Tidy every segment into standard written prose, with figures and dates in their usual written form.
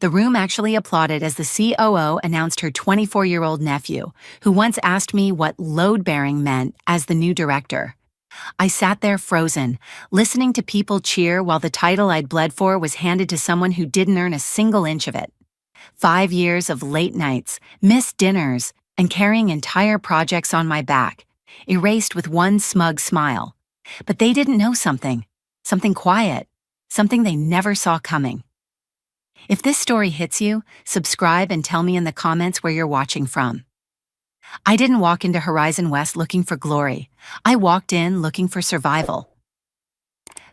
The room actually applauded as the COO announced her 24-year-old nephew, who once asked me what load-bearing meant as the new director. I sat there frozen, listening to people cheer while the title I'd bled for was handed to someone who didn't earn a single inch of it. 5 years of late nights, missed dinners, and carrying entire projects on my back, erased with one smug smile. But they didn't know something quiet, something they never saw coming. If this story hits you, subscribe and tell me in the comments where you're watching from. I didn't walk into Horizon West looking for glory. I walked in looking for survival.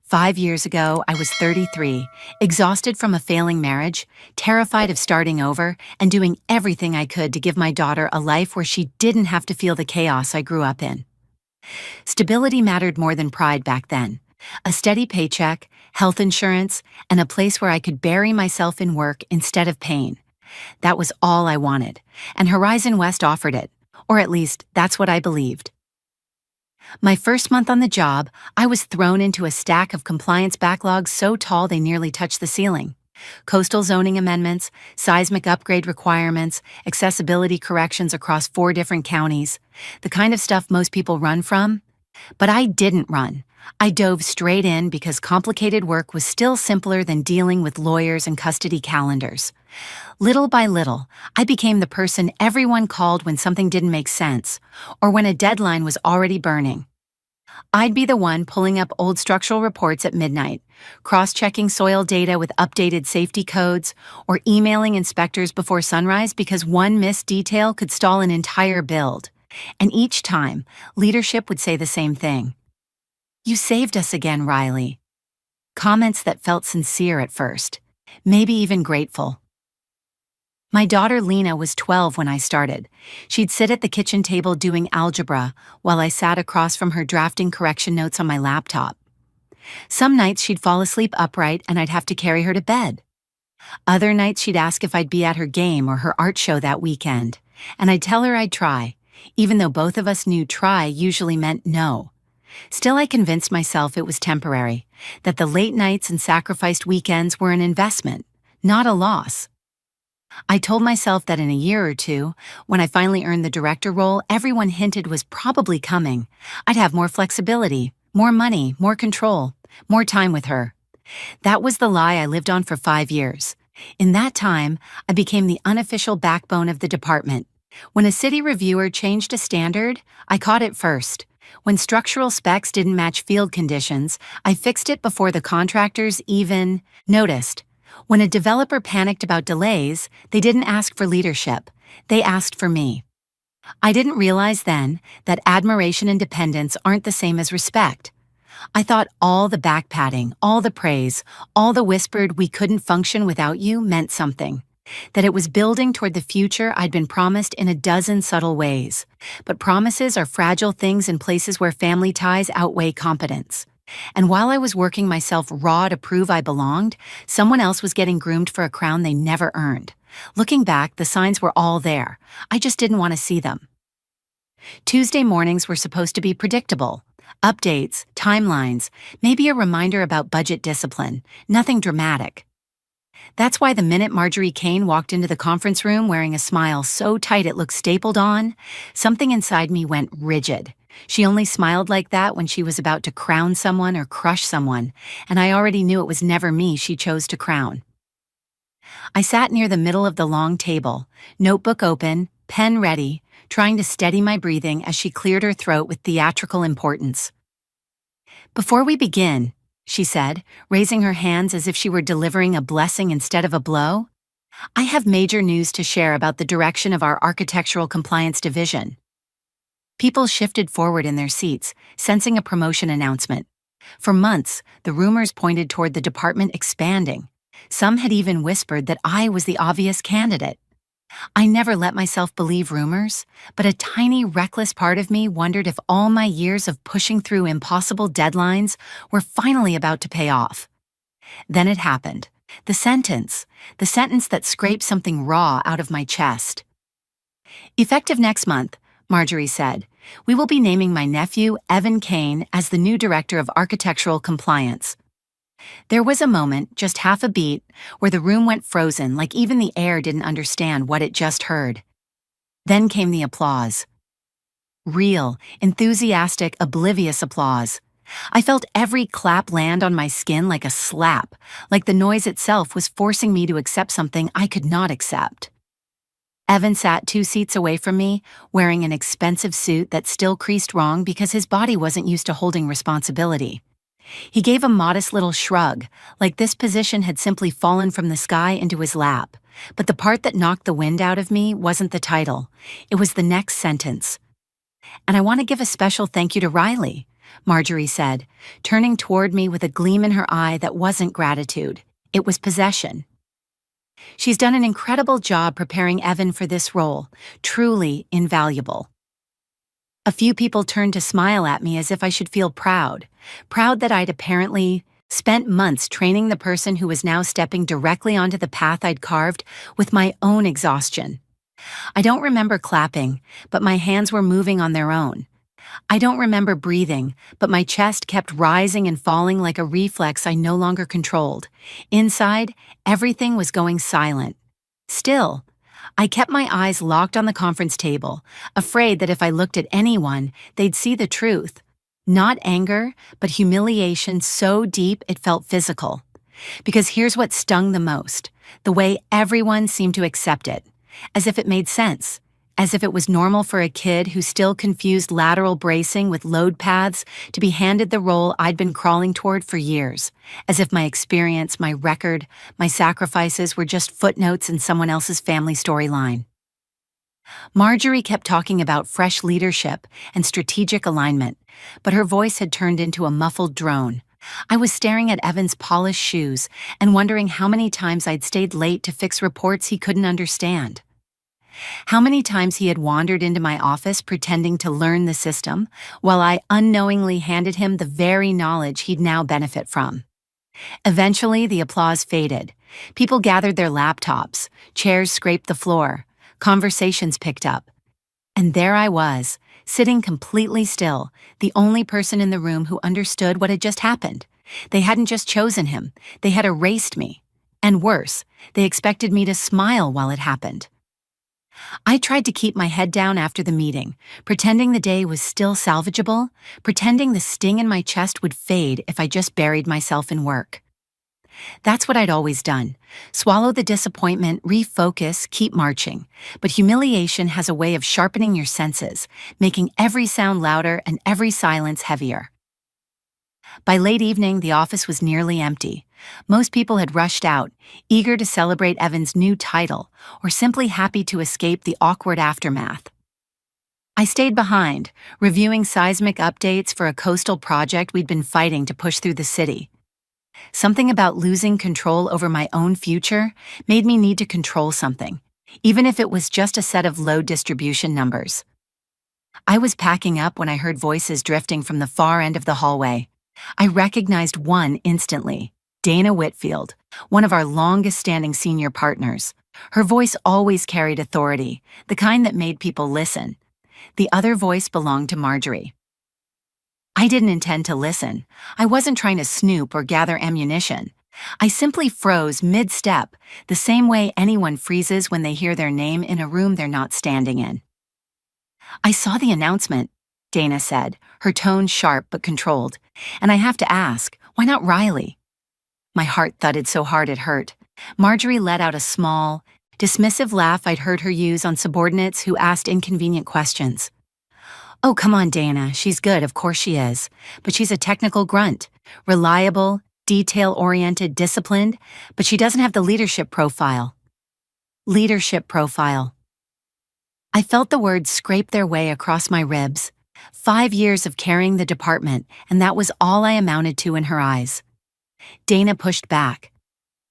5 years ago, I was 33, exhausted from a failing marriage, terrified of starting over, and doing everything I could to give my daughter a life where she didn't have to feel the chaos I grew up in. Stability mattered more than pride back then. A steady paycheck, health insurance, and a place where I could bury myself in work instead of pain. That was all I wanted, and Horizon West offered it, or at least that's what I believed. My first month on the job, I was thrown into a stack of compliance backlogs so tall they nearly touched the ceiling. Coastal zoning amendments, seismic upgrade requirements, accessibility corrections across 4 different counties, the kind of stuff most people run from. But I didn't run. I dove straight in because complicated work was still simpler than dealing with lawyers and custody calendars. Little by little, I became the person everyone called when something didn't make sense, or when a deadline was already burning. I'd be the one pulling up old structural reports at midnight, cross-checking soil data with updated safety codes, or emailing inspectors before sunrise because one missed detail could stall an entire build. And each time, leadership would say the same thing. "You saved us again, Riley." Comments that felt sincere at first, maybe even grateful. My daughter Lena was 12 when I started. She'd sit at the kitchen table doing algebra while I sat across from her drafting correction notes on my laptop. Some nights she'd fall asleep upright and I'd have to carry her to bed. Other nights she'd ask if I'd be at her game or her art show that weekend, and I'd tell her I'd try, even though both of us knew try usually meant no. Still, I convinced myself it was temporary, that the late nights and sacrificed weekends were an investment, not a loss. I told myself that in a year or two, when I finally earned the director role everyone hinted was probably coming, I'd have more flexibility, more money, more control, more time with her. That was the lie I lived on for 5 years. In that time, I became the unofficial backbone of the department. When a city reviewer changed a standard, I caught it first. When structural specs didn't match field conditions, I fixed it before the contractors even noticed. When a developer panicked about delays, they didn't ask for leadership. They asked for me. I didn't realize then that admiration and dependence aren't the same as respect. I thought all the back-patting, all the praise, all the whispered "we couldn't function without you" meant something. That it was building toward the future I'd been promised in a dozen subtle ways. But promises are fragile things in places where family ties outweigh competence. And while I was working myself raw to prove I belonged, someone else was getting groomed for a crown they never earned. Looking back, the signs were all there. I just didn't want to see them. Tuesday mornings were supposed to be predictable. Updates, timelines, maybe a reminder about budget discipline. Nothing dramatic. That's why the minute Marjorie Kane walked into the conference room wearing a smile so tight it looked stapled on, something inside me went rigid. She only smiled like that when she was about to crown someone or crush someone, and I already knew it was never me she chose to crown. I sat near the middle of the long table, notebook open, pen ready, trying to steady my breathing as she cleared her throat with theatrical importance. "Before we begin," she said, raising her hands as if she were delivering a blessing instead of a blow, "I have major news to share about the direction of our architectural compliance division." People shifted forward in their seats, sensing a promotion announcement. For months, the rumors pointed toward the department expanding. Some had even whispered that I was the obvious candidate. I never let myself believe rumors, but a tiny, reckless part of me wondered if all my years of pushing through impossible deadlines were finally about to pay off. Then it happened. The sentence that scraped something raw out of my chest. "Effective next month," Marjorie said, "we will be naming my nephew, Evan Kane, as the new director of architectural compliance." There was a moment, just half a beat, where the room went frozen like even the air didn't understand what it just heard. Then came the applause. Real, enthusiastic, oblivious applause. I felt every clap land on my skin like a slap, like the noise itself was forcing me to accept something I could not accept. Evan sat 2 seats away from me, wearing an expensive suit that still creased wrong because his body wasn't used to holding responsibility. He gave a modest little shrug, like this position had simply fallen from the sky into his lap. But the part that knocked the wind out of me wasn't the title. It was the next sentence. "And I want to give a special thank you to Riley," Marjorie said, turning toward me with a gleam in her eye that wasn't gratitude. It was possession. "She's done an incredible job preparing Evan for this role, truly invaluable." A few people turned to smile at me as if I should feel proud that I'd apparently spent months training the person who was now stepping directly onto the path I'd carved with my own exhaustion. I don't remember clapping, but my hands were moving on their own. I don't remember breathing, but my chest kept rising and falling like a reflex I no longer controlled. Inside, everything was going silent. Still, I kept my eyes locked on the conference table, afraid that if I looked at anyone, they'd see the truth. Not anger, but humiliation so deep it felt physical. Because here's what stung the most: the way everyone seemed to accept it, as if it made sense, as if it was normal for a kid who still confused lateral bracing with load paths to be handed the role I'd been crawling toward for years, as if my experience, my record, my sacrifices were just footnotes in someone else's family storyline. Marjorie kept talking about fresh leadership and strategic alignment, but her voice had turned into a muffled drone. I was staring at Evan's polished shoes and wondering how many times I'd stayed late to fix reports he couldn't understand. How many times he had wandered into my office pretending to learn the system, while I unknowingly handed him the very knowledge he'd now benefit from. Eventually, the applause faded. People gathered their laptops, chairs scraped the floor, conversations picked up. And there I was, sitting completely still, the only person in the room who understood what had just happened. They hadn't just chosen him, they had erased me. And worse, they expected me to smile while it happened. I tried to keep my head down after the meeting, pretending the day was still salvageable, pretending the sting in my chest would fade if I just buried myself in work. That's what I'd always done. Swallow the disappointment, refocus, keep marching. But humiliation has a way of sharpening your senses, making every sound louder and every silence heavier. By late evening, the office was nearly empty. Most people had rushed out, eager to celebrate Evan's new title, or simply happy to escape the awkward aftermath. I stayed behind, reviewing seismic updates for a coastal project we'd been fighting to push through the city. Something about losing control over my own future made me need to control something, even if it was just a set of load distribution numbers. I was packing up when I heard voices drifting from the far end of the hallway. I recognized one instantly, Dana Whitfield, one of our longest-standing senior partners. Her voice always carried authority, the kind that made people listen. The other voice belonged to Marjorie. I didn't intend to listen. I wasn't trying to snoop or gather ammunition. I simply froze mid-step, the same way anyone freezes when they hear their name in a room they're not standing in. "I saw the announcement," Dana said, her tone sharp but controlled. "And I have to ask, why not Riley?" My heart thudded so hard it hurt. Marjorie let out a small, dismissive laugh I'd heard her use on subordinates who asked inconvenient questions. "Oh, come on, Dana, she's good, of course she is. But she's a technical grunt, reliable, detail-oriented, disciplined, but she doesn't have the leadership profile." Leadership profile. I felt the words scrape their way across my ribs. 5 years of carrying the department, and that was all I amounted to in her eyes. Dana pushed back.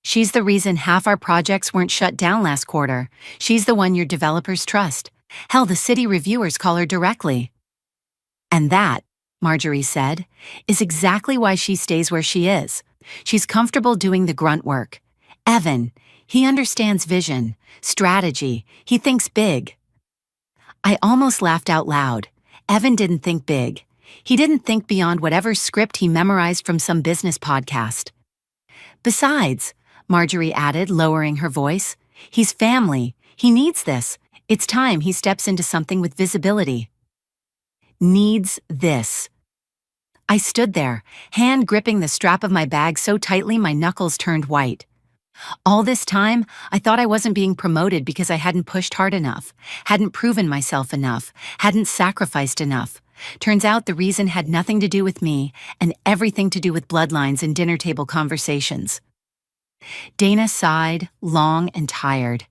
"She's the reason half our projects weren't shut down last quarter. She's the one your developers trust. Hell, the city reviewers call her directly." "And that," Marjorie said, "is exactly why she stays where she is. She's comfortable doing the grunt work. Evan, he understands vision, strategy, he thinks big." I almost laughed out loud. Evan didn't think big. He didn't think beyond whatever script he memorized from some business podcast. Besides, Marjorie added, lowering her voice, he's family. He needs this. It's time he steps into something with visibility. Needs this. I stood there, hand gripping the strap of my bag so tightly my knuckles turned white. All this time, I thought I wasn't being promoted because I hadn't pushed hard enough, hadn't proven myself enough, hadn't sacrificed enough. Turns out the reason had nothing to do with me and everything to do with bloodlines and dinner table conversations. Dana sighed, long and tired.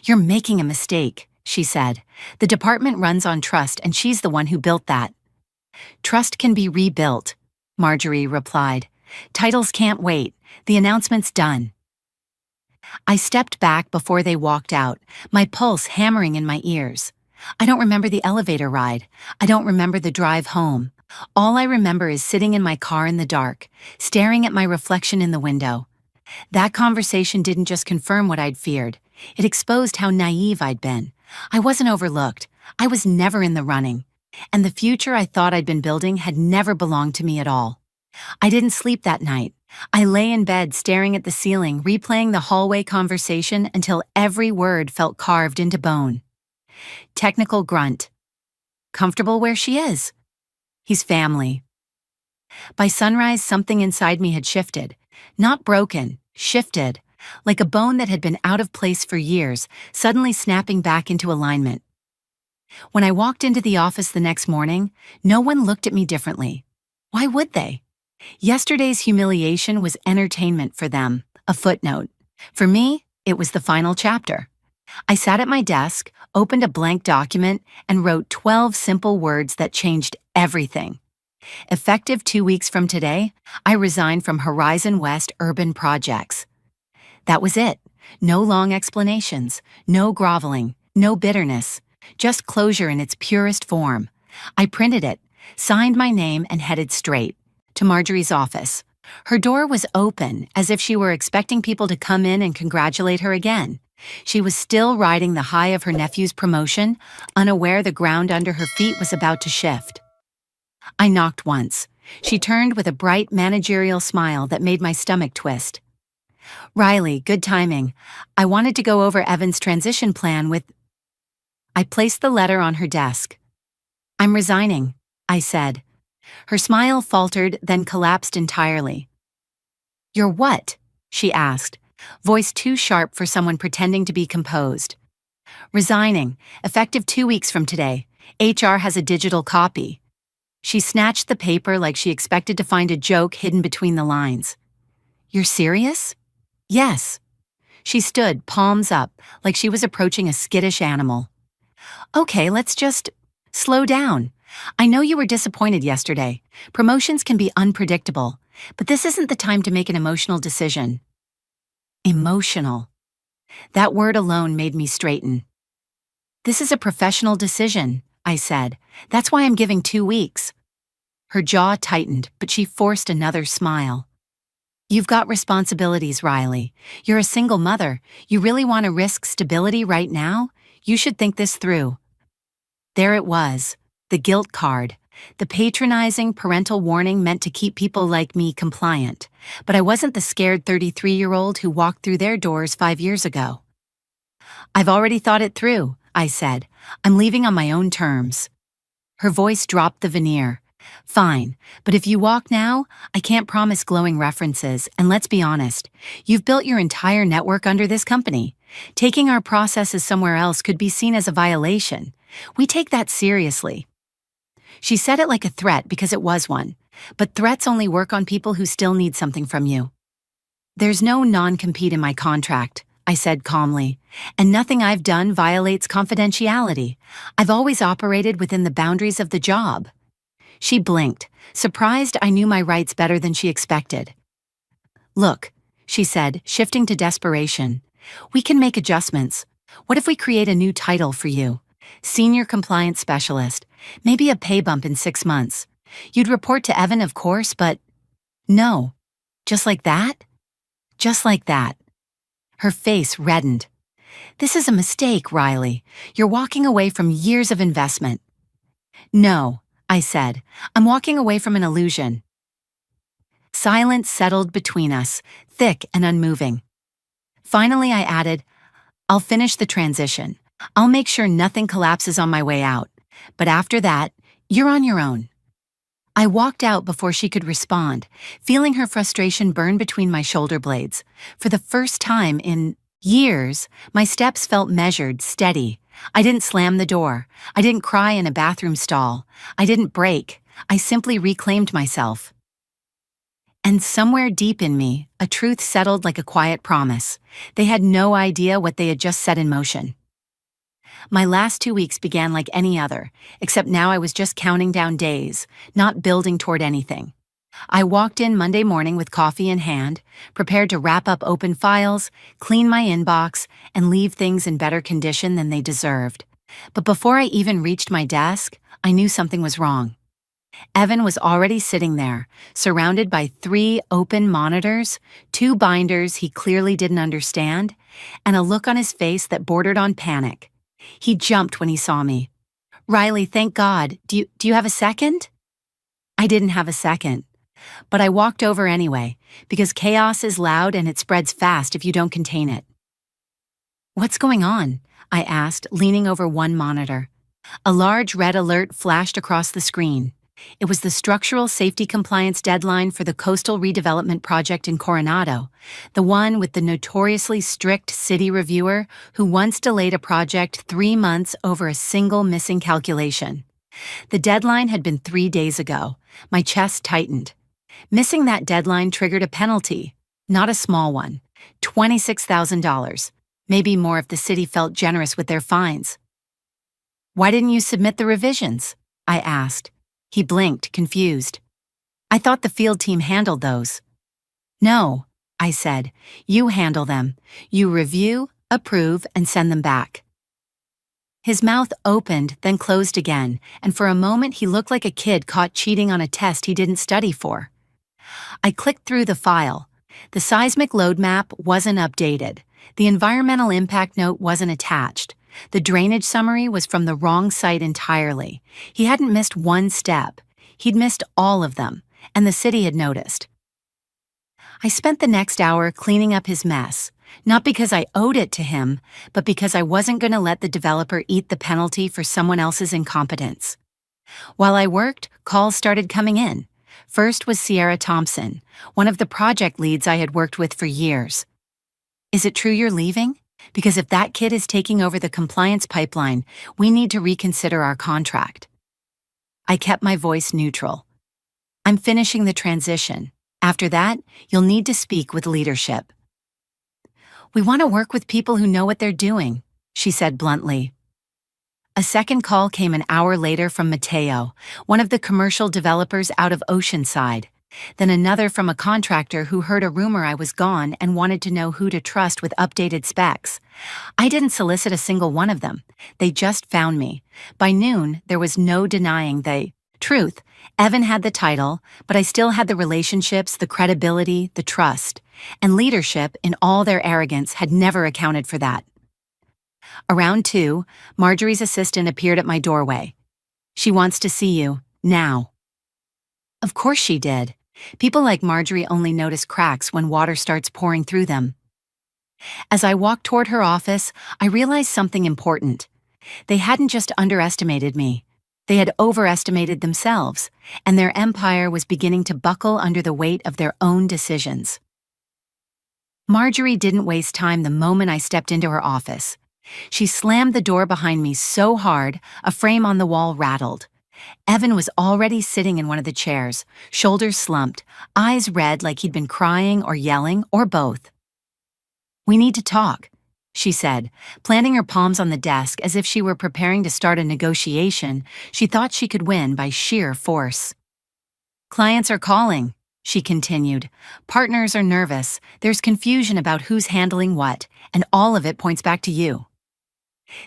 "You're making a mistake," she said. "The department runs on trust and she's the one who built that." "Trust can be rebuilt," Marjorie replied. "Titles can't wait. The announcement's done." I stepped back before they walked out, my pulse hammering in my ears. I don't remember the elevator ride. I don't remember the drive home. All I remember is sitting in my car in the dark, staring at my reflection in the window. That conversation didn't just confirm what I'd feared. It exposed how naive I'd been. I wasn't overlooked. I was never in the running. And the future I thought I'd been building had never belonged to me at all. I didn't sleep that night. I lay in bed staring at the ceiling, replaying the hallway conversation until every word felt carved into bone. Technical grunt. Comfortable where she is. He's family. By sunrise, something inside me had shifted. Not broken, shifted, like a bone that had been out of place for years, suddenly snapping back into alignment. When I walked into the office the next morning, no one looked at me differently. Why would they? Yesterday's humiliation was entertainment for them, a footnote. For me, it was the final chapter. I sat at my desk, opened a blank document, and wrote 12 simple words that changed everything. Effective 2 weeks from today, I resigned from Horizon West Urban Projects. That was it. No long explanations, no groveling, no bitterness, just closure in its purest form. I printed it, signed my name, and headed straight to Marjorie's office. Her door was open, as if she were expecting people to come in and congratulate her again. She was still riding the high of her nephew's promotion, unaware the ground under her feet was about to shift. I knocked once. She turned with a bright managerial smile that made my stomach twist. "Riley, good timing. I wanted to go over Evan's transition plan with—" I placed the letter on her desk. "I'm resigning," I said. Her smile faltered, then collapsed entirely. "You're what?" she asked, voice too sharp for someone pretending to be composed. "Resigning, effective 2 weeks from today. HR has a digital copy." She snatched the paper like she expected to find a joke hidden between the lines. "You're serious?" "Yes." She stood, palms up, like she was approaching a skittish animal. "Okay, let's just slow down. I know you were disappointed yesterday. Promotions can be unpredictable, but this isn't the time to make an emotional decision." Emotional. That word alone made me straighten. "This is a professional decision," I said. "That's why I'm giving 2 weeks." Her jaw tightened, but she forced another smile. "You've got responsibilities, Riley. You're a single mother. You really want to risk stability right now? You should think this through." There it was, the guilt card, the patronizing parental warning meant to keep people like me compliant. But I wasn't the scared 33-year-old who walked through their doors 5 years ago. "I've already thought it through," I said. "I'm leaving on my own terms." Her voice dropped the veneer. "Fine, but if you walk now, I can't promise glowing references, and let's be honest, you've built your entire network under this company. Taking our processes somewhere else could be seen as a violation. We take that seriously." She said it like a threat because it was one, but threats only work on people who still need something from you. "There's no non-compete in my contract," I said calmly, "and nothing I've done violates confidentiality. I've always operated within the boundaries of the job." She blinked, surprised I knew my rights better than she expected. "Look," she said, shifting to desperation, "we can make adjustments. What if we create a new title for you? Senior Compliance Specialist, maybe a pay bump in 6 months. You'd report to Evan, of course, but—" "No." "Just like that?" "Just like that." Her face reddened. "This is a mistake, Riley. You're walking away from years of investment." "No," I said. "I'm walking away from an illusion." Silence settled between us, thick and unmoving. Finally, I added, "I'll finish the transition. I'll make sure nothing collapses on my way out. But after that, you're on your own." I walked out before she could respond, feeling her frustration burn between my shoulder blades. For the first time in years, my steps felt measured, steady. I didn't slam the door. I didn't cry in a bathroom stall. I didn't break. I simply reclaimed myself. And somewhere deep in me, a truth settled like a quiet promise. They had no idea what they had just set in motion. My last 2 weeks began like any other, except now I was just counting down days, not building toward anything. I walked in Monday morning with coffee in hand, prepared to wrap up open files, clean my inbox, and leave things in better condition than they deserved. But before I even reached my desk, I knew something was wrong. Evan was already sitting there, surrounded by 3 open monitors, 2 binders he clearly didn't understand, and a look on his face that bordered on panic. He jumped when he saw me. "Riley, thank God. Do you have a second?" I didn't have a second. But I walked over anyway, because chaos is loud and it spreads fast if you don't contain it. "What's going on?" I asked, leaning over one monitor. A large red alert flashed across the screen. It was the structural safety compliance deadline for the coastal redevelopment project in Coronado, the one with the notoriously strict city reviewer who once delayed a project 3 months over a single missing calculation. The deadline had been 3 days ago. My chest tightened. Missing that deadline triggered a penalty, not a small one, $26,000, maybe more if the city felt generous with their fines. "Why didn't you submit the revisions?" I asked. He blinked, confused. "I thought the field team handled those." "No," I said. "You handle them. You review, approve, and send them back." His mouth opened, then closed again, and for a moment he looked like a kid caught cheating on a test he didn't study for. I clicked through the file. The seismic load map wasn't updated. The environmental impact note wasn't attached. The drainage summary was from the wrong site entirely. He hadn't missed one step. He'd missed all of them, and the city had noticed. I spent the next hour cleaning up his mess, not because I owed it to him, but because I wasn't going to let the developer eat the penalty for someone else's incompetence. While I worked, calls started coming in. First was Sierra Thompson, one of the project leads I had worked with for years. "Is it true you're leaving? Because if that kid is taking over the compliance pipeline, we need to reconsider our contract." I kept my voice neutral. "I'm finishing the transition. After that, you'll need to speak with leadership." "We want to work with people who know what they're doing," she said bluntly. A second call came an hour later from Mateo, one of the commercial developers out of Oceanside. Then another from a contractor who heard a rumor I was gone and wanted to know who to trust with updated specs. I didn't solicit a single one of them. They just found me. By noon, there was no denying the truth. Evan had the title, but I still had the relationships, the credibility, the trust. And leadership, in all their arrogance, had never accounted for that. Around 2, Marjorie's assistant appeared at my doorway. "She wants to see you, now." Of course she did. People like Marjorie only notice cracks when water starts pouring through them. As I walked toward her office, I realized something important. They hadn't just underestimated me. They had overestimated themselves, and their empire was beginning to buckle under the weight of their own decisions. Marjorie didn't waste time the moment I stepped into her office. She slammed the door behind me so hard, a frame on the wall rattled. Evan was already sitting in one of the chairs, shoulders slumped, eyes red like he'd been crying or yelling, or both. "We need to talk," she said, planting her palms on the desk as if she were preparing to start a negotiation she thought she could win by sheer force. "Clients are calling," she continued. "Partners are nervous, there's confusion about who's handling what, and all of it points back to you."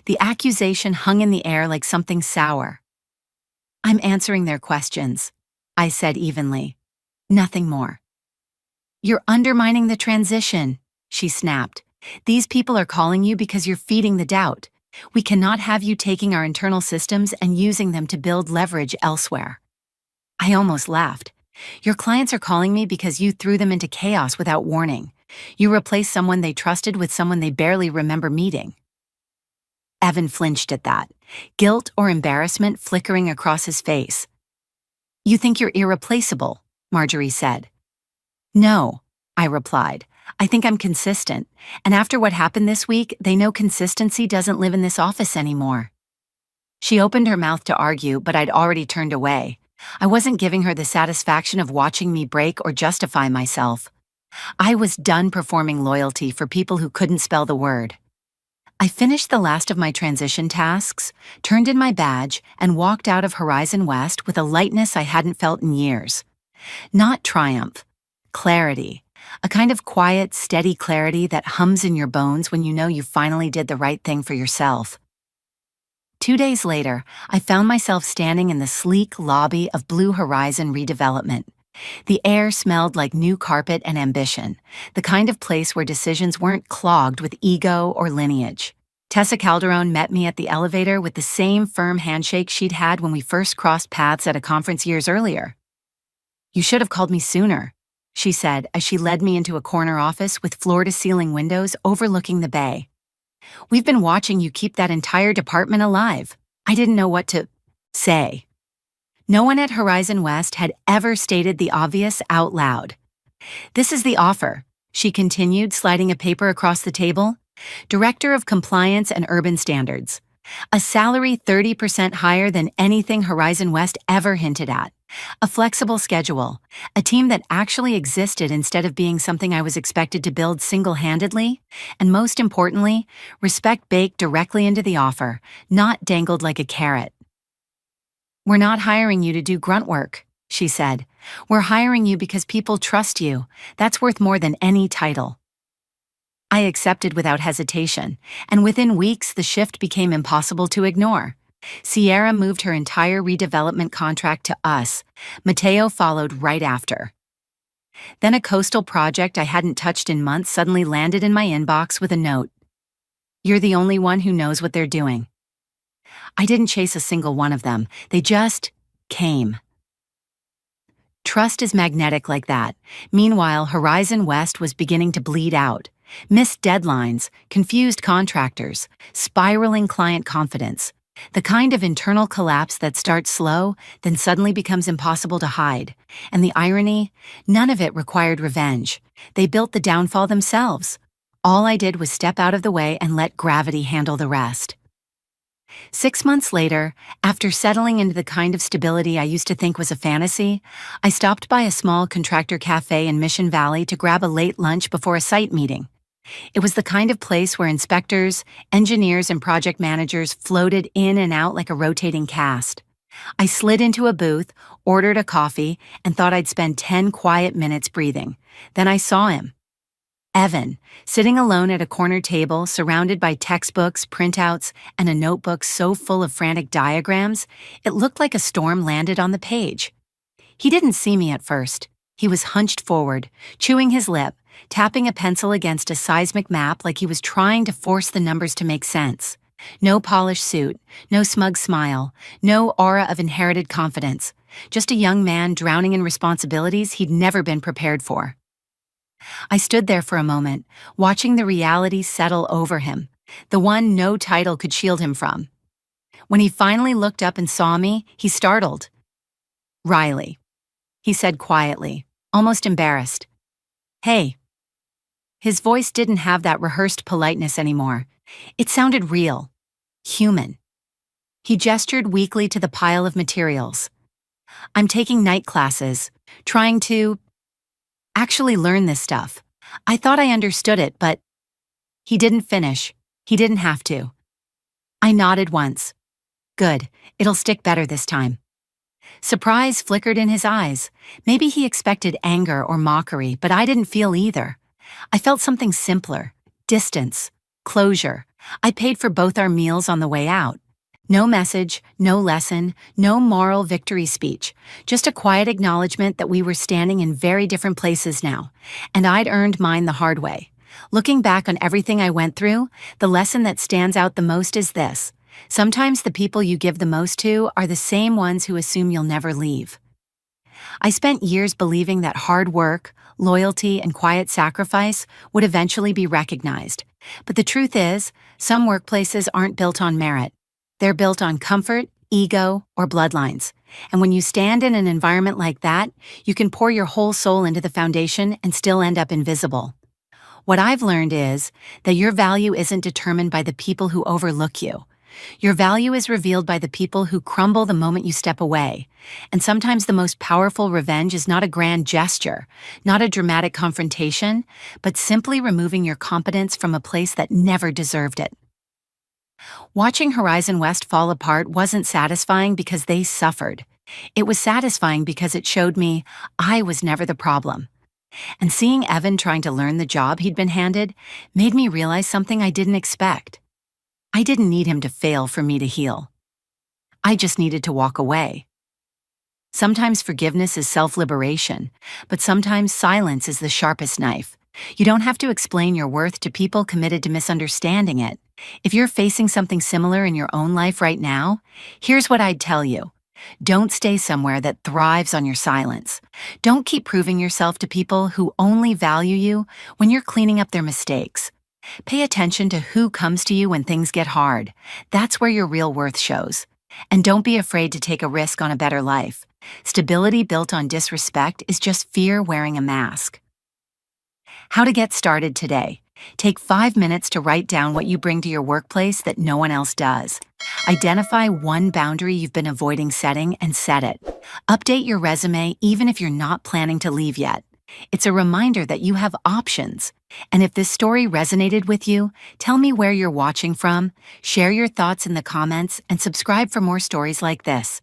The accusation hung in the air like something sour. "I'm answering their questions," I said evenly. "Nothing more." "You're undermining the transition," she snapped. "These people are calling you because you're feeding the doubt. We cannot have you taking our internal systems and using them to build leverage elsewhere." I almost laughed. Your clients are calling me because you threw them into chaos without warning. You replaced someone they trusted with someone they barely remember meeting. Evan flinched at that, guilt or embarrassment flickering across his face. You think you're irreplaceable, Marjorie said. No, I replied. I think I'm consistent, and after what happened this week, they know consistency doesn't live in this office anymore. She opened her mouth to argue, but I'd already turned away. I wasn't giving her the satisfaction of watching me break or justify myself. I was done performing loyalty for people who couldn't spell the word. I finished the last of my transition tasks, turned in my badge, and walked out of Horizon West with a lightness I hadn't felt in years. Not triumph, clarity. A kind of quiet, steady clarity that hums in your bones when you know you finally did the right thing for yourself. 2 days later, I found myself standing in the sleek lobby of Blue Horizon Redevelopment. The air smelled like new carpet and ambition, the kind of place where decisions weren't clogged with ego or lineage. Tessa Calderon met me at the elevator with the same firm handshake she'd had when we first crossed paths at a conference years earlier. You should have called me sooner, she said as she led me into a corner office with floor-to-ceiling windows overlooking the bay. We've been watching you keep that entire department alive. I didn't know what to say. No one at Horizon West had ever stated the obvious out loud. This is the offer, she continued, sliding a paper across the table. Director of Compliance and Urban Standards. A salary 30% higher than anything Horizon West ever hinted at. A flexible schedule. A team that actually existed instead of being something I was expected to build single-handedly. And most importantly, respect baked directly into the offer, not dangled like a carrot. We're not hiring you to do grunt work, she said. We're hiring you because people trust you. That's worth more than any title. I accepted without hesitation, and within weeks the shift became impossible to ignore. Sierra moved her entire redevelopment contract to us. Mateo followed right after. Then a coastal project I hadn't touched in months suddenly landed in my inbox with a note. You're the only one who knows what they're doing. I didn't chase a single one of them. They just came. Trust is magnetic like that. Meanwhile, Horizon West was beginning to bleed out. Missed deadlines, confused contractors, spiraling client confidence. The kind of internal collapse that starts slow, then suddenly becomes impossible to hide. And the irony? None of it required revenge. They built the downfall themselves. All I did was step out of the way and let gravity handle the rest. 6 months later, after settling into the kind of stability I used to think was a fantasy, I stopped by a small contractor cafe in Mission Valley to grab a late lunch before a site meeting. It was the kind of place where inspectors, engineers, and project managers floated in and out like a rotating cast. I slid into a booth, ordered a coffee, and thought I'd spend 10 quiet minutes breathing. Then I saw him. Evan, sitting alone at a corner table, surrounded by textbooks, printouts, and a notebook so full of frantic diagrams, it looked like a storm landed on the page. He didn't see me at first. He was hunched forward, chewing his lip, tapping a pencil against a seismic map like he was trying to force the numbers to make sense. No polished suit, no smug smile, no aura of inherited confidence. Just a young man drowning in responsibilities he'd never been prepared for. I stood there for a moment, watching the reality settle over him, the one no title could shield him from. When he finally looked up and saw me, he startled. "Riley," he said quietly, almost embarrassed. "Hey." His voice didn't have that rehearsed politeness anymore. It sounded real, human. He gestured weakly to the pile of materials. "I'm taking night classes, trying to actually learn this stuff. I thought I understood it, but..." He didn't finish. He didn't have to. I nodded once. Good, it'll stick better this time. Surprise flickered in his eyes. Maybe he expected anger or mockery, but I didn't feel either. I felt something simpler, distance, closure. I paid for both our meals on the way out. No message, no lesson, no moral victory speech, just a quiet acknowledgement that we were standing in very different places now, and I'd earned mine the hard way. Looking back on everything I went through, the lesson that stands out the most is this. Sometimes the people you give the most to are the same ones who assume you'll never leave. I spent years believing that hard work, loyalty, and quiet sacrifice would eventually be recognized. But the truth is, some workplaces aren't built on merit. They're built on comfort, ego, or bloodlines. And when you stand in an environment like that, you can pour your whole soul into the foundation and still end up invisible. What I've learned is that your value isn't determined by the people who overlook you. Your value is revealed by the people who crumble the moment you step away. And sometimes the most powerful revenge is not a grand gesture, not a dramatic confrontation, but simply removing your competence from a place that never deserved it. Watching Horizon West fall apart wasn't satisfying because they suffered. It was satisfying because it showed me I was never the problem. And seeing Evan trying to learn the job he'd been handed made me realize something I didn't expect. I didn't need him to fail for me to heal. I just needed to walk away. Sometimes forgiveness is self-liberation, but sometimes silence is the sharpest knife. You don't have to explain your worth to people committed to misunderstanding it. If you're facing something similar in your own life right now, here's what I'd tell you. Don't stay somewhere that thrives on your silence. Don't keep proving yourself to people who only value you when you're cleaning up their mistakes. Pay attention to who comes to you when things get hard. That's where your real worth shows. And don't be afraid to take a risk on a better life. Stability built on disrespect is just fear wearing a mask. How to get started today. Take 5 minutes to write down what you bring to your workplace that no one else does. Identify one boundary you've been avoiding setting and set it. Update your resume even if you're not planning to leave yet. It's a reminder that you have options. And if this story resonated with you, tell me where you're watching from, share your thoughts in the comments, and subscribe for more stories like this.